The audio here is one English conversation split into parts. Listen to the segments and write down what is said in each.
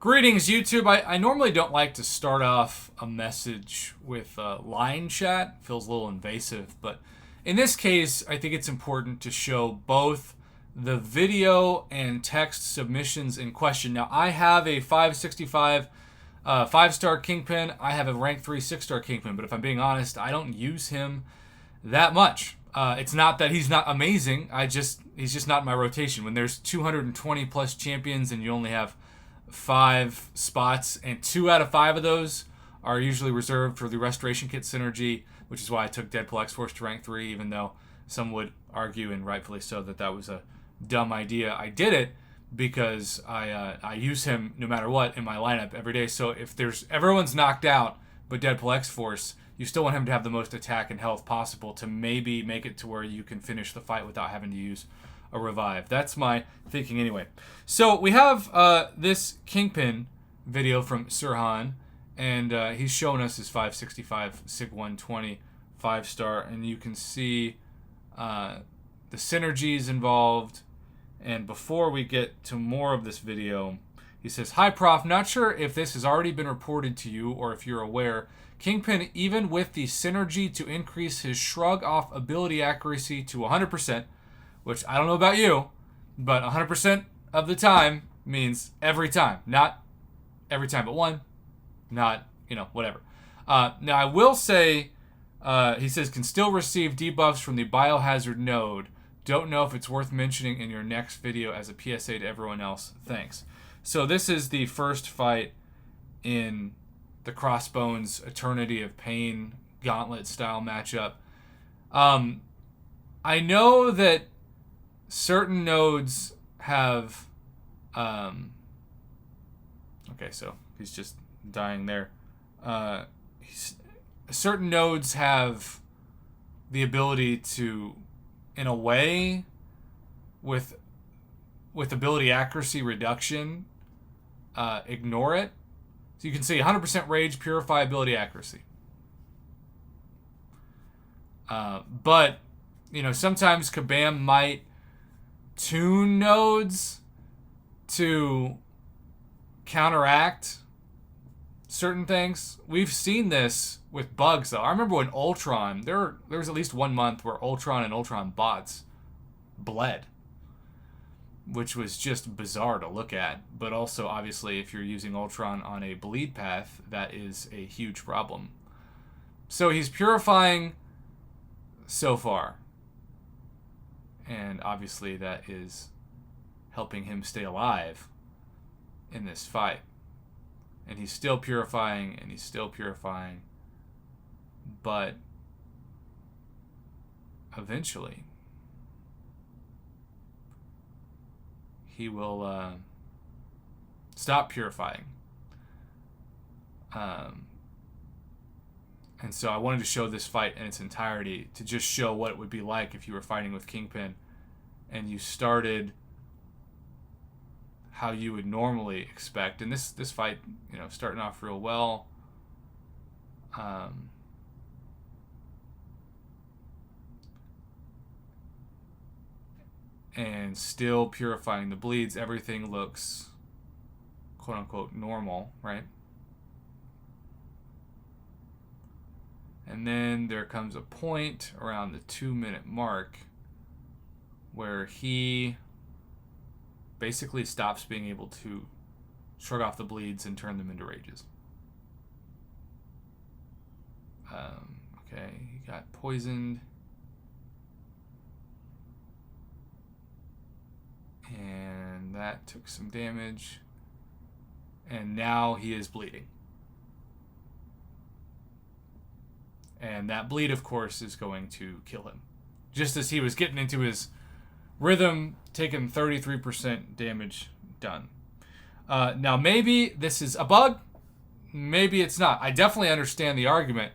Greetings, YouTube. I normally don't like to start off a message with line chat. Feels a little invasive, but in this case, I think it's important to show both the video and text submissions in question. Now, I have a 565 5-star Kingpin. I have a rank 3 6-star Kingpin, but if I'm being honest, I don't use him that much. It's not that he's not amazing. He's just not in my rotation. When there's 220 plus champions and you only have 5 spots, and 2 out of 5 of those are usually reserved for the Restoration Kit synergy, which is why I took Deadpool X-Force to rank 3, even though some would argue, and rightfully so, that that was a dumb idea. I did it because I use him no matter what in my lineup every day. So if everyone's knocked out but Deadpool X-Force, you still want him to have the most attack and health possible to maybe make it to where you can finish the fight without having to use a revive. That's my thinking anyway. So we have this Kingpin video from Sirhan, and he's showing us his 565 Sig 120 5-star, and you can see the synergies involved. And before we get to more of this video, he says, "Hi Prof, not sure if this has already been reported to you or if you're aware. Kingpin, even with the synergy to increase his shrug off ability accuracy to 100%, which I don't know about you, but 100% of the time means every time. Not every time but one. Not, whatever. Now, I will say, he says, can still receive debuffs from the biohazard node. Don't know if it's worth mentioning in your next video as a PSA to everyone else. Thanks." So this is the first fight in the Crossbones Eternity of Pain Gauntlet style matchup. I know that certain nodes have okay, so he's just dying there. Certain nodes have the ability to, in a way, with ability accuracy reduction, ignore it. So you can see 100% rage, purify, ability accuracy. But sometimes Kabam might tune nodes to counteract certain things. We've seen this with bugs, though. I remember when Ultron, there was at least 1 month where Ultron and Ultron bots bled, which was just bizarre to look at. But also, obviously, if you're using Ultron on a bleed path, that is a huge problem. So he's purifying so far. And obviously that is helping him stay alive in this fight. And he's still purifying, and he's still purifying. But eventually he will stop purifying. And so I wanted to show this fight in its entirety to just show what it would be like if you were fighting with Kingpin and you started how you would normally expect. And this fight, starting off real well. And still purifying the bleeds. Everything looks quote-unquote normal, right? And then there comes a point around the 2-minute mark where he basically stops being able to shrug off the bleeds and turn them into rages. Okay, he got poisoned. And that took some damage. And now he is bleeding. And that bleed, of course, is going to kill him. Just as he was getting into his rhythm, taking 33% damage done. Now, maybe this is a bug. Maybe it's not. I definitely understand the argument.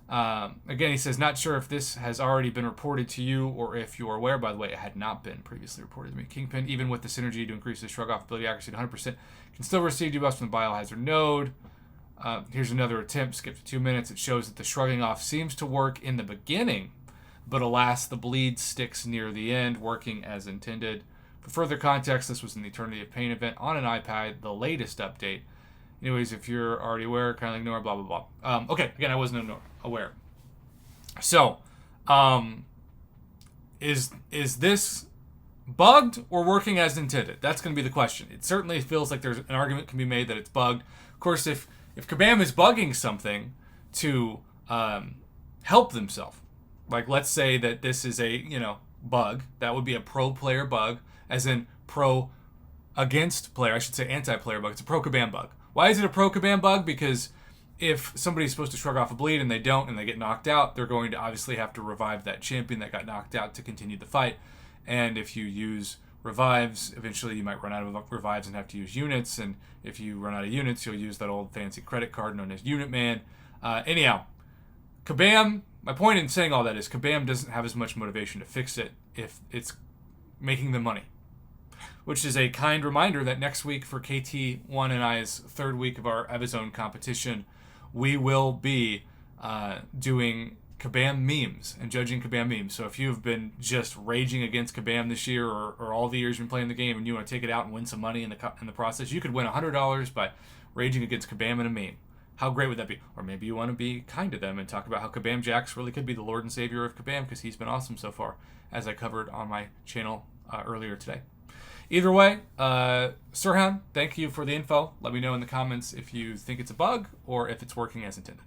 Again, he says, not sure if this has already been reported to you or if you're aware. By the way, it had not been previously reported to me. Kingpin, even with the synergy to increase his shrug off ability accuracy to 100%, can still receive debuffs from the biohazard node. Here's another attempt, skip to 2 minutes. It shows that the shrugging off seems to work in the beginning, but alas, the bleed sticks near the end, working as intended. For further context, this was an Eternity of Pain event on an iPad, the latest update. Anyways, if you're already aware, kindly ignore, blah, blah, blah. Okay, again, I wasn't aware. So, is this bugged or working as intended? That's going to be the question. It certainly feels like there's an argument can be made that it's bugged. Of course, if Kabam is bugging something to help themselves, like let's say that this is a bug, that would be a pro player bug, as in pro against player. I should say anti-player bug. It's a pro Kabam bug. Why is it a pro Kabam bug? Because if somebody's supposed to shrug off a bleed and they don't and they get knocked out, they're going to obviously have to revive that champion that got knocked out to continue the fight. And if you use revives, eventually you might run out of revives and have to use units. And if you run out of units, you'll use that old fancy credit card known as Unit Man. Anyhow, Kabam, my point in saying all that is Kabam doesn't have as much motivation to fix it if it's making them money. Which is a kind reminder that next week for KT1 and I's third week of our Evazone competition, we will be doing Kabam memes and judging Kabam memes. So if you've been just raging against Kabam this year or all the years you've been playing the game and you want to take it out and win some money in the process, you could win $100 by raging against Kabam in a meme. How great would that be? Or maybe you want to be kind to them and talk about how Kabam Jax really could be the Lord and Savior of Kabam because he's been awesome so far, as I covered on my channel earlier today. Either way, Sirhan, thank you for the info. Let me know in the comments if you think it's a bug or if it's working as intended.